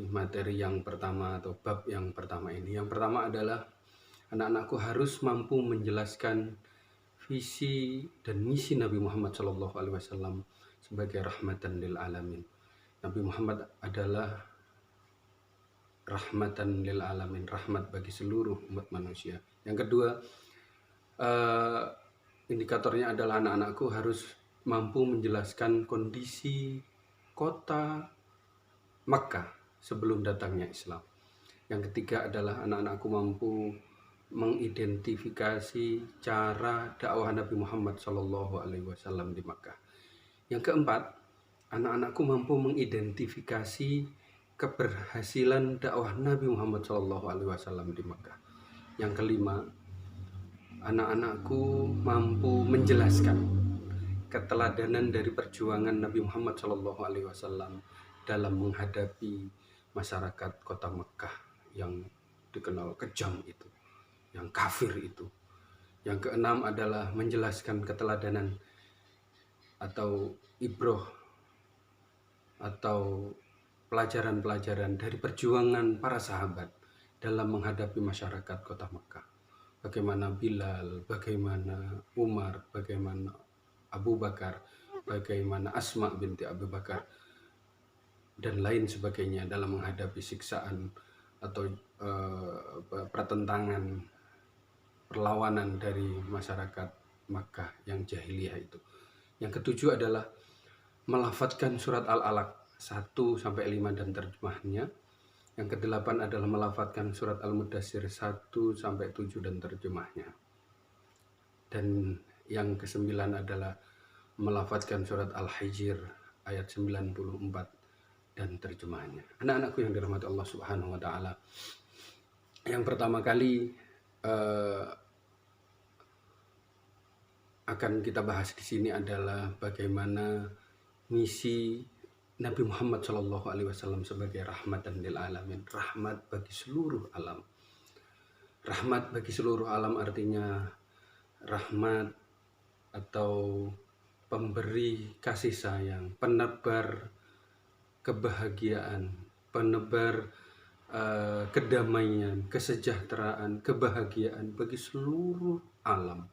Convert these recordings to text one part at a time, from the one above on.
materi yang pertama atau bab yang pertama ini. Yang pertama adalah anak-anakku harus mampu menjelaskan visi dan misi Nabi Muhammad SAW sebagai rahmatan lil alamin. Nabi Muhammad adalah rahmatan lil alamin, rahmat bagi seluruh umat manusia. Yang kedua, indikatornya adalah anak-anakku harus mampu menjelaskan kondisi kota Makkah sebelum datangnya Islam. Yang ketiga adalah anak-anakku mampu mengidentifikasi cara dakwah Nabi Muhammad SAW di Makkah. Yang keempat, anak-anakku mampu mengidentifikasi keberhasilan dakwah Nabi Muhammad SAW di Makkah. Yang kelima, anak-anakku mampu menjelaskan keteladanan dari perjuangan Nabi Muhammad SAW dalam menghadapi masyarakat kota Mekah yang dikenal kejam itu, yang kafir itu. Yang keenam adalah menjelaskan keteladanan atau ibroh atau pelajaran-pelajaran dari perjuangan para sahabat dalam menghadapi masyarakat kota Mekah. Bagaimana Bilal, bagaimana Umar, bagaimana Abu Bakar, bagaimana Asma binti Abu Bakar, dan lain sebagainya dalam menghadapi siksaan atau pertentangan, perlawanan dari masyarakat Makkah yang jahiliyah itu. Yang ketujuh adalah melafadzkan surat Al-Alaq 1-5 dan terjemahnya. Yang kedelapan adalah melafadzkan surat Al-Mudassir 1-7 dan terjemahnya. Dan yang kesembilan adalah melafadzkan surat Al-Hijr ayat 94 dan terjemahnya. Anak-anakku yang dirahmati Allah Subhanahu wa taala. Yang pertama kali akan kita bahas di sini adalah bagaimana misi Nabi Muhammad SAW sebagai rahmatan lil alamin, rahmat bagi seluruh alam. Rahmat bagi seluruh alam artinya rahmat atau pemberi kasih sayang, penebar kebahagiaan, penebar kedamaian, kesejahteraan, kebahagiaan bagi seluruh alam,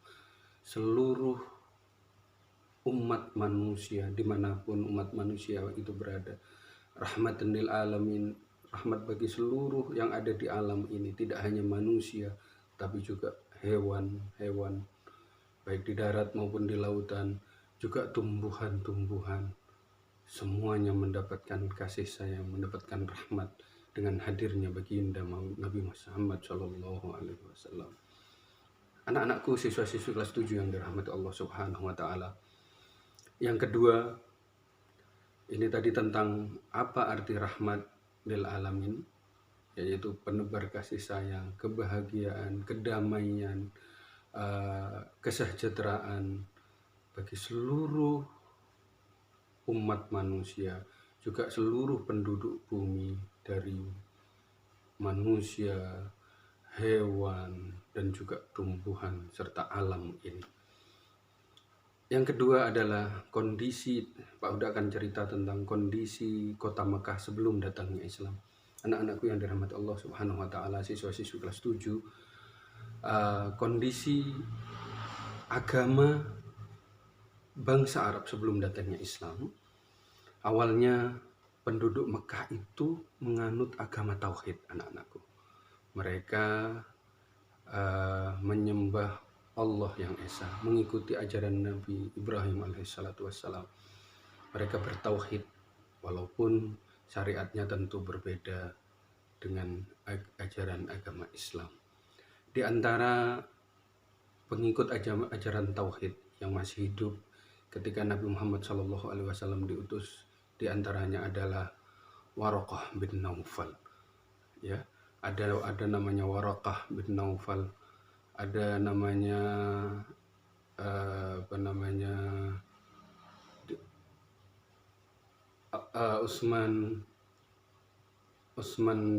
seluruh umat manusia dimanapun umat manusia itu berada. Rahmatan lil alamin, rahmat bagi seluruh yang ada di alam ini, tidak hanya manusia tapi juga hewan-hewan baik di darat maupun di lautan, juga tumbuhan-tumbuhan. Semuanya mendapatkan kasih sayang, mendapatkan rahmat dengan hadirnya baginda Nabi Muhammad SAW. Anak-anakku siswa-siswi kelas 7 yang dirahmati Allah Subhanahu wa taala. Yang kedua, ini tadi tentang apa arti rahmat lil alamin, yaitu penebar kasih sayang, kebahagiaan, kedamaian, kesejahteraan bagi seluruh umat manusia, juga seluruh penduduk bumi, dari manusia, hewan, dan juga tumbuhan serta alam ini. Yang kedua adalah kondisi, Pak Huda akan cerita tentang kondisi kota Mekah sebelum datangnya Islam. Anak-anakku yang dirahmati Allah Subhanahu wa taala, siswa-siswi kelas 7, kondisi agama bangsa Arab sebelum datangnya Islam. Awalnya penduduk Mekah itu menganut agama tauhid, anak-anakku. Mereka menyembah Allah yang Esa, mengikuti ajaran Nabi Ibrahim alaihissalatu wassalam. Mereka bertauhid walaupun syariatnya tentu berbeda dengan ajaran agama Islam. Di antara pengikut ajaran tauhid yang masih hidup ketika Nabi Muhammad SAW diutus, di antaranya adalah Waraqah bin Naufal. Ya, ada namanya Waraqah bin Naufal, ada namanya Utsman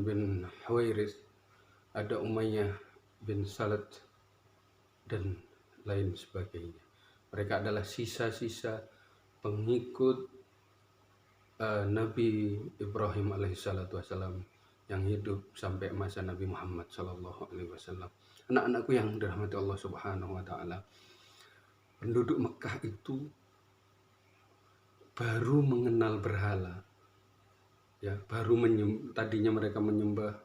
bin Huwairis, ada Umayyah bin Salat, dan lain sebagainya. Mereka adalah sisa-sisa pengikut Nabi Ibrahim alaihissalatu wassalam yang hidup sampai masa Nabi Muhammad sallallahu alaihi wasallam. Anak-anakku yang dirahmati Allah Subhanahu wa taala, penduduk Mekah itu baru mengenal berhala. Ya, tadinya mereka menyembah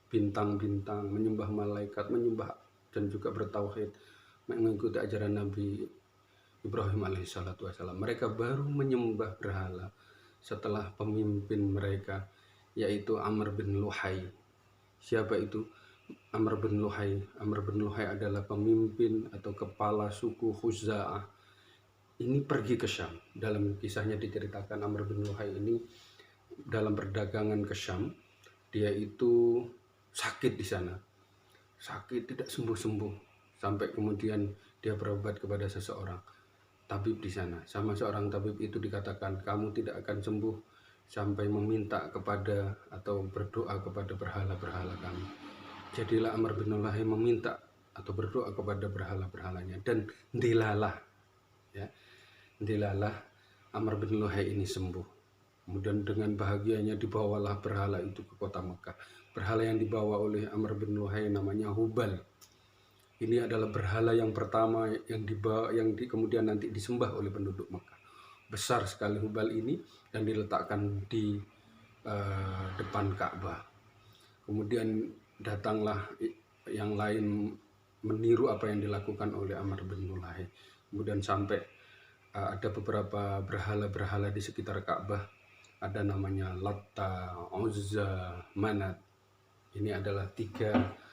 bintang-bintang, menyembah malaikat, menyembah dan juga bertauhid, mengikuti ajaran Nabi Ibrahim alaihissalatu wassalam. Mereka baru menyembah berhala setelah pemimpin mereka, yaitu Amr bin Luhai. Siapa itu Amr bin Luhai? Amr bin Luhai adalah pemimpin atau kepala suku Khuza'ah. Ini pergi ke Syam. Dalam kisahnya diceritakan Amr bin Luhai ini dalam perdagangan ke Syam, dia itu sakit di sana. Sakit tidak sembuh-sembuh. Sampai kemudian dia berobat kepada seseorang tabib di sana. Sama seorang tabib itu dikatakan, kamu tidak akan sembuh sampai meminta kepada atau berdoa kepada berhala-berhala kami. Jadilah Amr bin Luhai meminta atau berdoa kepada berhala-berhalanya, dan dilalah, ya, dilalah Amr bin Luhai ini sembuh. Kemudian dengan bahagianya dibawalah berhala itu ke kota Mekah. Berhala yang dibawa oleh Amr bin Luhai namanya Hubal. Ini adalah berhala yang pertama kemudian nanti disembah oleh penduduk Mekah. Besar sekali Hubal ini dan diletakkan di depan Ka'bah. Kemudian datanglah yang lain meniru apa yang dilakukan oleh Amr bin Luhai. Kemudian sampai ada beberapa berhala-berhala di sekitar Ka'bah. Ada namanya Latta, Uzza, Manat. Ini adalah 3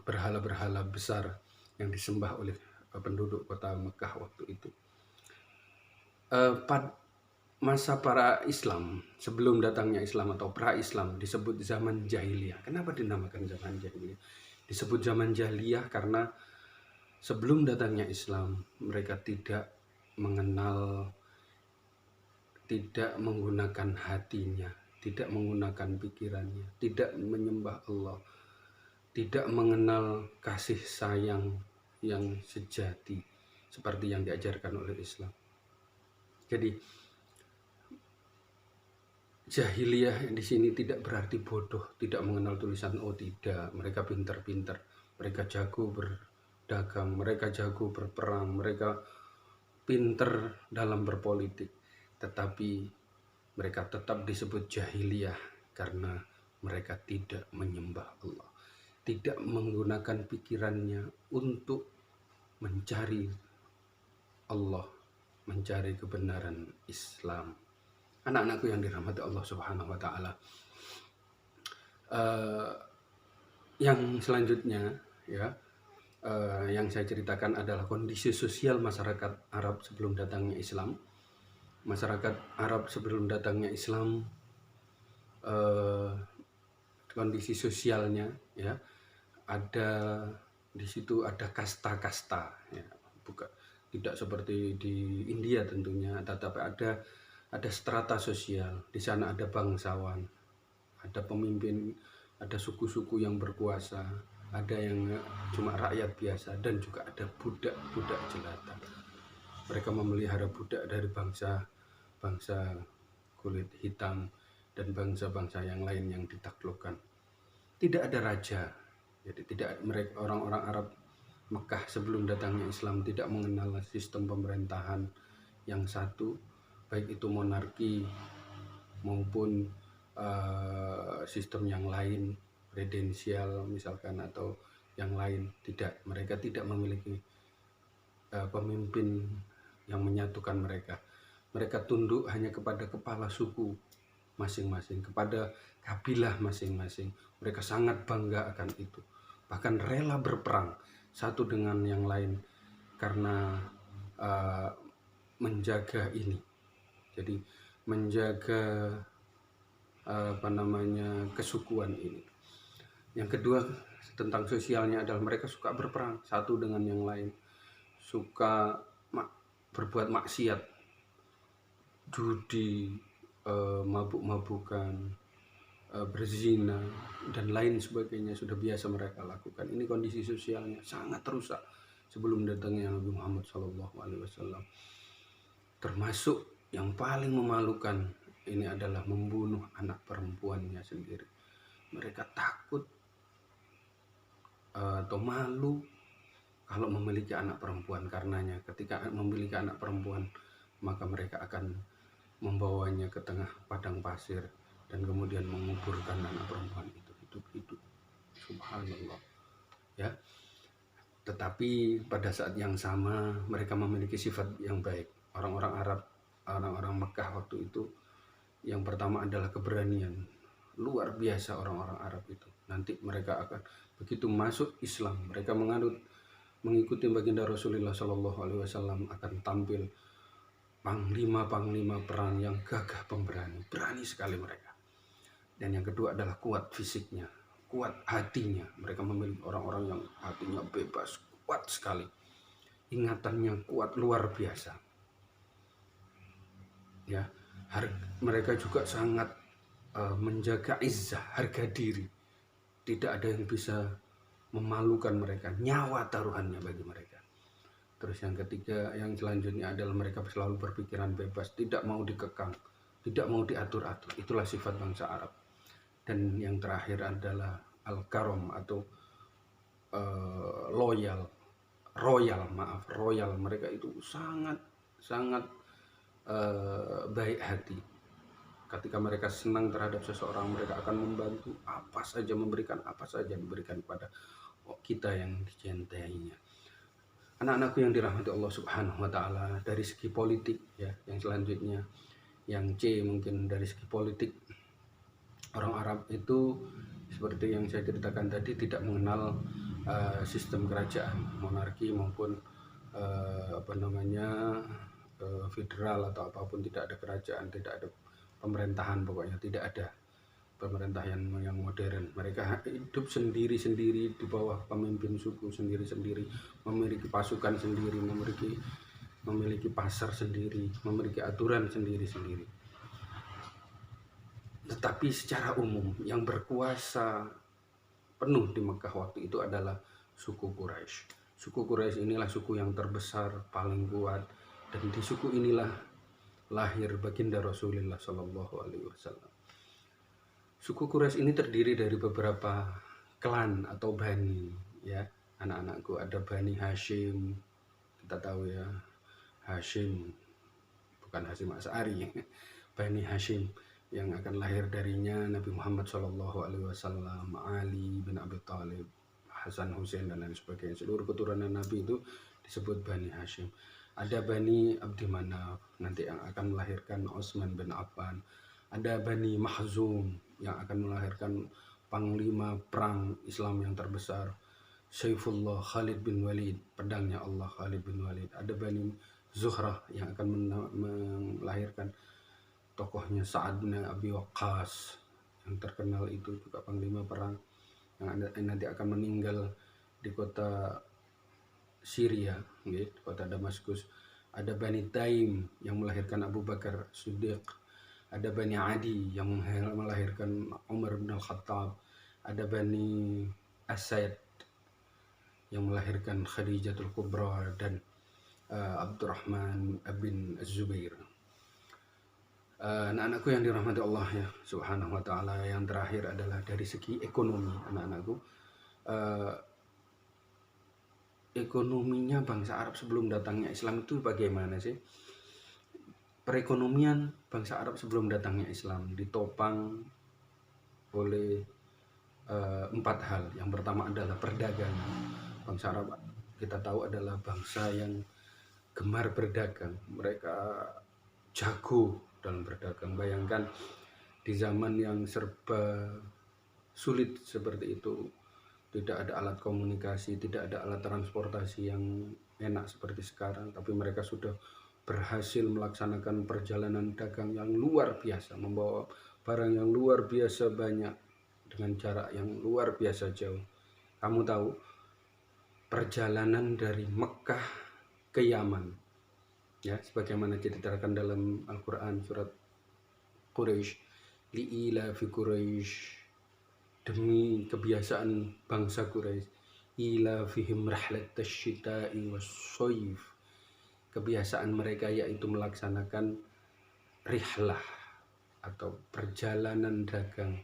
berhala-berhala besar yang disembah oleh penduduk kota Mekah waktu itu. Pada masa para Islam, sebelum datangnya Islam atau pra-Islam, disebut zaman jahiliyah. Kenapa dinamakan zaman jahiliyah? Disebut zaman jahiliyah karena sebelum datangnya Islam, mereka tidak mengenal, tidak menggunakan hatinya, tidak menggunakan pikirannya, tidak menyembah Allah, tidak mengenal kasih sayang yang sejati seperti yang diajarkan oleh Islam. Jadi jahiliyah di sini tidak berarti bodoh, tidak mengenal tulisan. Oh tidak, mereka pintar-pintar, mereka jago berdagang, mereka jago berperang, mereka pintar dalam berpolitik. Tetapi mereka tetap disebut jahiliyah karena mereka tidak menyembah Allah, tidak menggunakan pikirannya untuk mencari Allah, mencari kebenaran Islam. Anak-anakku yang dirahmati Allah Subhanahu wa taala. Yang selanjutnya, ya, yang saya ceritakan adalah kondisi sosial masyarakat Arab sebelum datangnya Islam. Masyarakat Arab sebelum datangnya Islam, kondisi sosialnya, ya, ada di situ ada kasta-kasta, ya, bukan tidak seperti di India tentunya, tetapi ada strata sosial. Di sana ada bangsawan, ada pemimpin, ada suku-suku yang berkuasa, ada yang cuma rakyat biasa, dan juga ada budak-budak jelata. Mereka memelihara budak dari bangsa kulit hitam dan bangsa-bangsa yang lain yang ditaklukkan. Tidak ada raja. Jadi mereka, orang-orang Arab Mekah sebelum datangnya Islam, tidak mengenal sistem pemerintahan yang satu, baik itu monarki maupun sistem yang lain, presidensial misalkan, atau yang lain. Tidak, mereka tidak memiliki pemimpin yang menyatukan mereka. Mereka tunduk hanya kepada kepala suku masing-masing, kepada kabilah masing-masing. Mereka sangat bangga akan itu, bahkan rela berperang satu dengan yang lain karena menjaga ini. Jadi menjaga kesukuan ini. Yang kedua tentang sosialnya adalah mereka suka berperang satu dengan yang lain, suka berbuat maksiat, judi, mabuk-mabukan, berzina dan lain sebagainya sudah biasa mereka lakukan. Ini kondisi sosialnya sangat rusak sebelum datangnya Nabi Muhammad SAW. Termasuk yang paling memalukan ini adalah membunuh anak perempuannya sendiri. Mereka takut atau malu kalau memiliki anak perempuan, karenanya ketika memiliki anak perempuan maka mereka akan membawanya ke tengah padang pasir dan kemudian menguburkan anak perempuan itu hidup-hidup. Subhanallah, ya. Tetapi pada saat yang sama mereka memiliki sifat yang baik. Orang-orang Arab, orang-orang Mekah waktu itu, yang pertama adalah keberanian. Luar biasa orang-orang Arab itu. Nanti mereka akan begitu masuk Islam, mereka mengikuti baginda Rasulullah Shallallahu Alaihi Wasallam, akan tampil panglima-panglima perang yang gagah pemberani, berani sekali mereka. Dan yang kedua adalah kuat fisiknya, kuat hatinya. Mereka memiliki orang-orang yang hatinya bebas, kuat sekali, ingatannya kuat luar biasa. Ya, mereka juga sangat menjaga izzah, harga diri. Tidak ada yang bisa memalukan mereka, nyawa taruhannya bagi mereka. Terus yang ketiga, yang selanjutnya adalah mereka selalu berpikiran bebas, tidak mau dikekang, tidak mau diatur-atur. Itulah sifat bangsa Arab. Dan yang terakhir adalah al-karom atau royal. Mereka itu sangat baik hati. Ketika mereka senang terhadap seseorang, mereka akan membantu apa saja, memberikan apa saja, diberikan kepada kita yang dicintainya. Anak-anakku yang dirahmati Allah Subhanahu wa Ta'ala, dari segi politik, ya, yang selanjutnya, yang C mungkin dari segi politik, orang Arab itu seperti yang saya ceritakan tadi tidak mengenal sistem kerajaan, monarki maupun federal atau apapun. Tidak ada kerajaan, tidak ada pemerintahan, pokoknya tidak ada pemerintahan yang modern. Mereka hidup sendiri-sendiri di bawah pemimpin suku sendiri-sendiri, memiliki pasukan sendiri, memiliki pasar sendiri, memiliki aturan sendiri-sendiri. Tetapi secara umum yang berkuasa penuh di Mekah waktu itu adalah suku Quraisy. Suku Quraisy inilah suku yang terbesar, paling kuat, dan di suku inilah lahir baginda Rasulullah Shallallahu Alaihi Wasallam. Suku Quraisy ini terdiri dari beberapa klan atau bani, ya anak-anakku. Ada Bani Hashim, kita tahu ya, Hashim bukan Hashim Asy'ari, Bani Hashim yang akan lahir darinya Nabi Muhammad Shallallahu Alaihi Wasallam, Ali bin Abi Thalib, Hasan Hussein dan lain sebagainya. Seluruh keturunan Nabi itu disebut Bani Hashim. Ada Bani Abdi Manaf nanti yang akan melahirkan Utsman bin Affan. Ada Bani Mahzum yang akan melahirkan panglima perang Islam yang terbesar, Saifullah Khalid bin Walid, pedangnya Allah Khalid bin Walid. Ada Bani Zuhrah yang akan melahirkan tokohnya Sa'ad bin Abi Waqqas yang terkenal, itu juga panglima perang yang nanti akan meninggal di kota Syria, gitu, kota Damaskus. Ada Bani Taim yang melahirkan Abu Bakar Siddiq. Ada Bani Adi yang melahirkan Umar bin Al-Khattab. Ada Bani Asad yang melahirkan Khadijatul Kubra dan Abdurrahman bin Az-Zubair. Anak-anakku yang dirahmati Allah ya Subhanahu wa Ta'ala, yang terakhir adalah dari segi ekonomi. Anak-anakku, ekonominya bangsa Arab sebelum datangnya Islam itu bagaimana sih? Perekonomian bangsa Arab sebelum datangnya Islam ditopang oleh 4 hal. Yang pertama adalah perdagangan. Bangsa Arab kita tahu adalah bangsa yang gemar berdagang. Mereka jago dalam berdagang. Bayangkan di zaman yang serba sulit seperti itu, tidak ada alat komunikasi, tidak ada alat transportasi yang enak seperti sekarang, tapi mereka sudah berhasil melaksanakan perjalanan dagang yang luar biasa, membawa barang yang luar biasa banyak dengan jarak yang luar biasa jauh. Kamu tahu perjalanan dari Mekah ke Yaman, ya, sebagaimana diceritakan dalam Al-Quran surat Quraisy, li'ila fi Quraisy, demi kebiasaan bangsa Quraisy, ila fihim rahlat tasyita'i was-shayf, kebiasaan mereka yaitu melaksanakan rihlah atau perjalanan dagang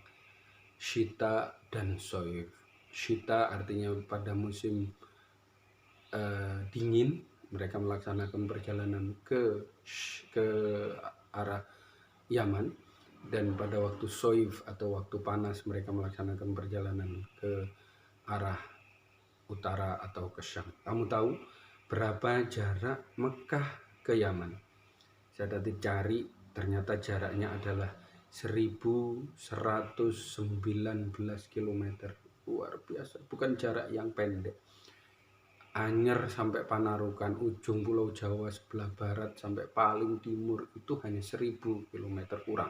Syita dan Soif. Syita artinya pada musim dingin mereka melaksanakan perjalanan ke arah Yaman, dan pada waktu Soif atau waktu panas mereka melaksanakan perjalanan ke arah utara atau ke Syam. Kamu tahu berapa jarak Mekah ke Yaman? Saya tadi cari, ternyata jaraknya adalah 1119 km. Luar biasa, bukan jarak yang pendek. Anyer sampai Panarukan, ujung Pulau Jawa sebelah barat sampai paling timur itu hanya 1000 km kurang.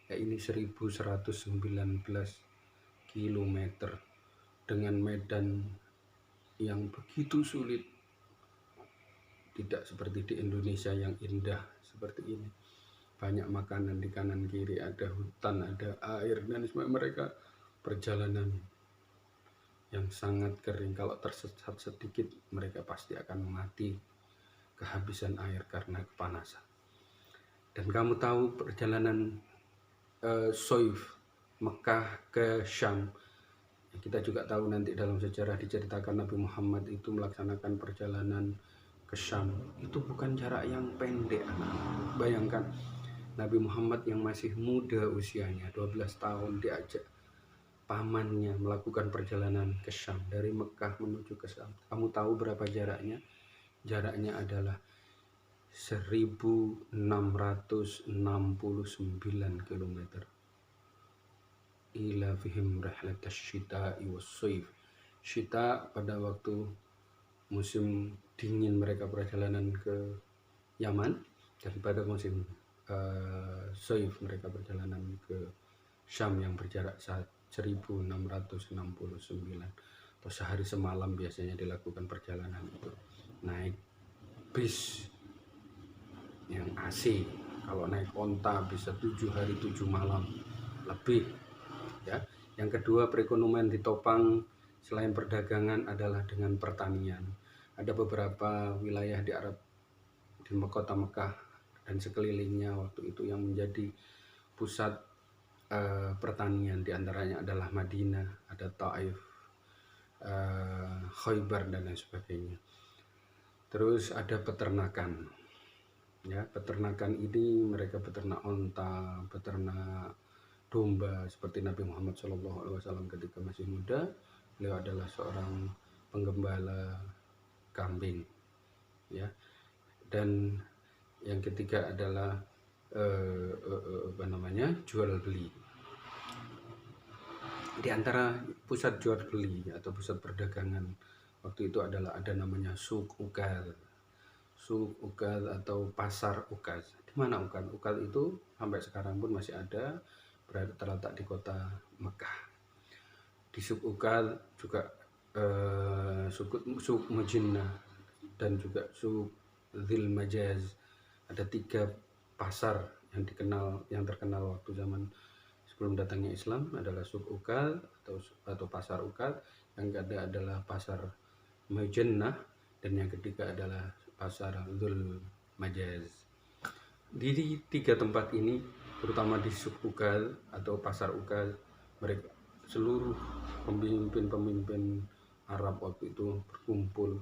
Ya, ini 1119 km dengan medan yang begitu sulit. Tidak seperti di Indonesia yang indah seperti ini. Banyak makanan di kanan kiri, ada hutan, ada air, dan mereka perjalanan yang sangat kering. Kalau tersesat sedikit mereka pasti akan mati kehabisan air karena kepanasan. Dan kamu tahu perjalanan Soif Mekah ke Syam, kita juga tahu nanti dalam sejarah diceritakan Nabi Muhammad itu melaksanakan perjalanan ke Syam. Itu bukan jarak yang pendek, anak-anak. Bayangkan Nabi Muhammad yang masih muda usianya, 12 tahun, diajak pamannya melakukan perjalanan ke Syam, dari Mekah menuju ke Syam. Kamu tahu berapa jaraknya? Jaraknya adalah 1669 km. Ila fihim rihlatash syita'i was-sayf. Syita pada waktu musim dingin mereka perjalanan ke Yaman, dan pada musim Sayf mereka perjalanan ke Syam yang berjarak 1669, atau sehari semalam biasanya dilakukan perjalanan itu. Naik bis yang AC, kalau naik onta bisa 7 hari 7 malam lebih ya. Yang kedua, perekonomian ditopang selain perdagangan adalah dengan pertanian. Ada beberapa wilayah di Arab, di kota Mekah dan sekelilingnya waktu itu yang menjadi pusat pertanian. Di antaranya adalah Madinah, ada Taif, Khaybar dan lain sebagainya. Terus ada peternakan. Ya, peternakan ini mereka peternak onta, peternak domba seperti Nabi Muhammad SAW ketika masih muda. Beliau adalah seorang penggembala kambing, ya. Dan yang ketiga adalah jual beli. Di antara pusat jual beli atau pusat perdagangan waktu itu adalah ada namanya Suk Ukal. Suk Ukal atau pasar Ukaz. Di mana Ukal? Ukal itu sampai sekarang pun masih ada, terletak di kota Mekah. Di Suk Ukal juga Suk Mujinnah dan juga Suk Dzil Majaz. Ada 3 pasar yang terkenal waktu zaman sebelum datangnya Islam, adalah Suk Ukal atau pasar Ukal. Yang kedua adalah pasar Mujinnah, dan yang ketiga adalah pasar Dzul Majaz. Di 3 tempat ini, terutama di Suk Ukal atau pasar Ukal, mereka seluruh pemimpin Arab waktu itu berkumpul,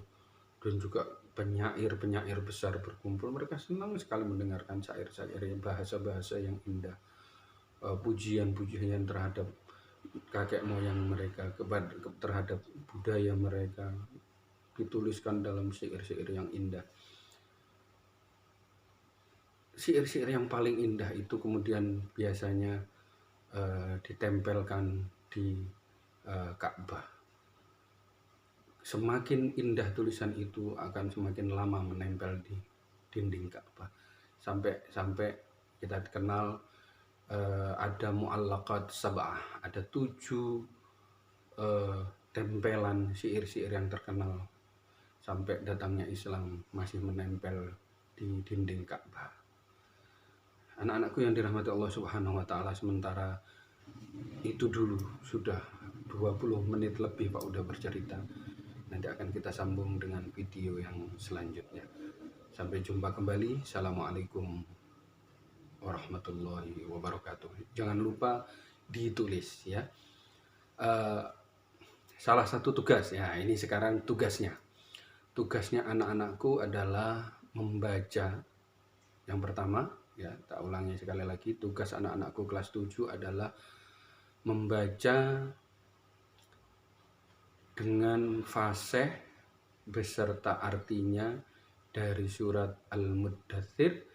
dan juga penyair besar berkumpul. Mereka senang sekali mendengarkan syair-syair, bahasa-bahasa yang indah, pujian-pujian terhadap kakek moyang mereka, terhadap budaya mereka, dituliskan dalam syair-syair yang indah. Syair-syair yang paling indah itu kemudian biasanya ditempelkan di Ka'bah. Semakin indah tulisan itu akan semakin lama menempel di dinding Ka'bah, sampai kita kenal ada mu'allaqat sab'ah, ada 7 tempelan syair-syair yang terkenal sampai datangnya Islam masih menempel di dinding Ka'bah. Anak-anakku yang dirahmati Allah Subhanahu wa taala, sementara itu dulu sudah 20 menit lebih Pak udah bercerita. Nanti akan kita sambung dengan video yang selanjutnya. Sampai jumpa kembali. Assalamualaikum warahmatullahi wabarakatuh. Jangan lupa ditulis ya. Salah satu tugas ya, ini sekarang tugasnya. Tugasnya anak-anakku adalah membaca. Yang pertama, ya, tak ulangi sekali lagi, tugas anak-anakku kelas 7 adalah membaca dengan fasih beserta artinya dari surat Al-Muddatsir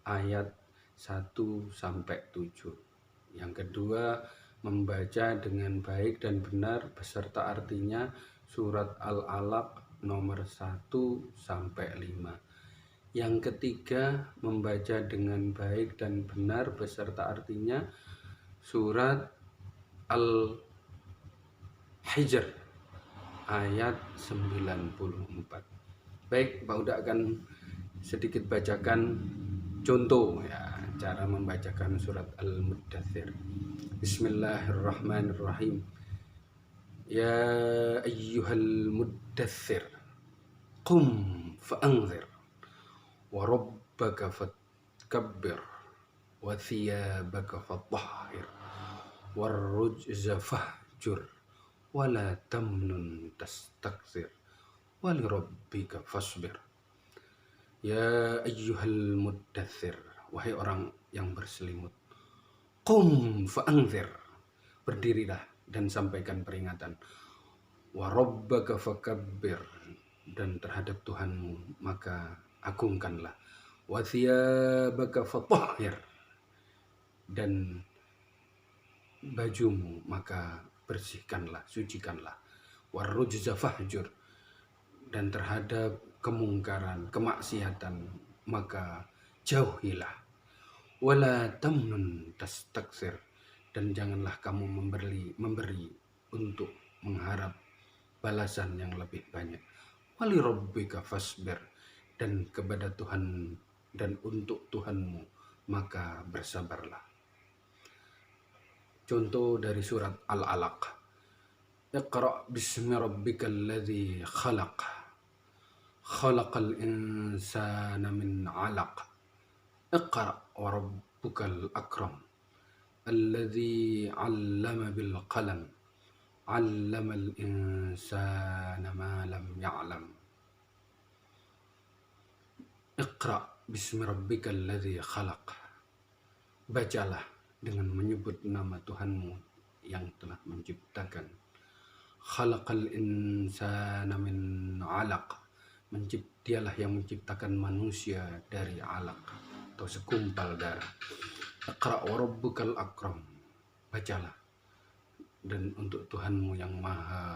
ayat 1 sampai 7. Yang kedua, membaca dengan baik dan benar beserta artinya surat Al-Alaq nomor 1 sampai 5. Yang ketiga, membaca dengan baik dan benar beserta artinya surat Al-Hijr ayat 94. Baik, Pak Uda akan sedikit bacakan contoh ya, cara membacakan surat Al-Muddatsir. Bismillahirrahmanirrahim. Ya ayyuhal muddatsir, qum fa'anzir, wa rabbaka fatkabbir, wa thiyabaka fatahhir, warrujza fahjur, wa la tamnun tastakthir, wa lirabbika fasbir. Ya ayyuhal muddatsir, wahai orang yang berselimut. Qum fa'anzir, berdirilah dan sampaikan peringatan. Wa rabbaka fakabbir, dan terhadap Tuhanmu maka agungkanlah. Wa thiyabaka fatahhir, dan bajumu maka bersihkanlah, sucikanlah. Warrujza fahjur, dan terhadap kemungkaran, kemaksiatan maka jauhilah. Wala tamnun tastakthir, dan janganlah kamu memberi untuk mengharap balasan yang lebih banyak. Wali rabbika fasbir, dan kepada Tuhan dan untuk Tuhanmu maka bersabarlah. Contoh dari surat Al-Alaq. Iqra bismi rabbikal ladzi khalaq, khalaqal insana min 'alaq. Iqra wa rabbukal akram, alladzi 'allama bil qalam, 'allamal insana ma lam ya'lam. Iqra bismi rabbikal ladzi khalaq, bacalah dengan menyebut nama Tuhanmu yang telah menciptakan. Khalaqal insana min 'alaq, dialah yang menciptakan manusia dari alaq atau segumpal darah. Iqra wa rabbukal akram, bacalah dan untuk Tuhanmu yang maha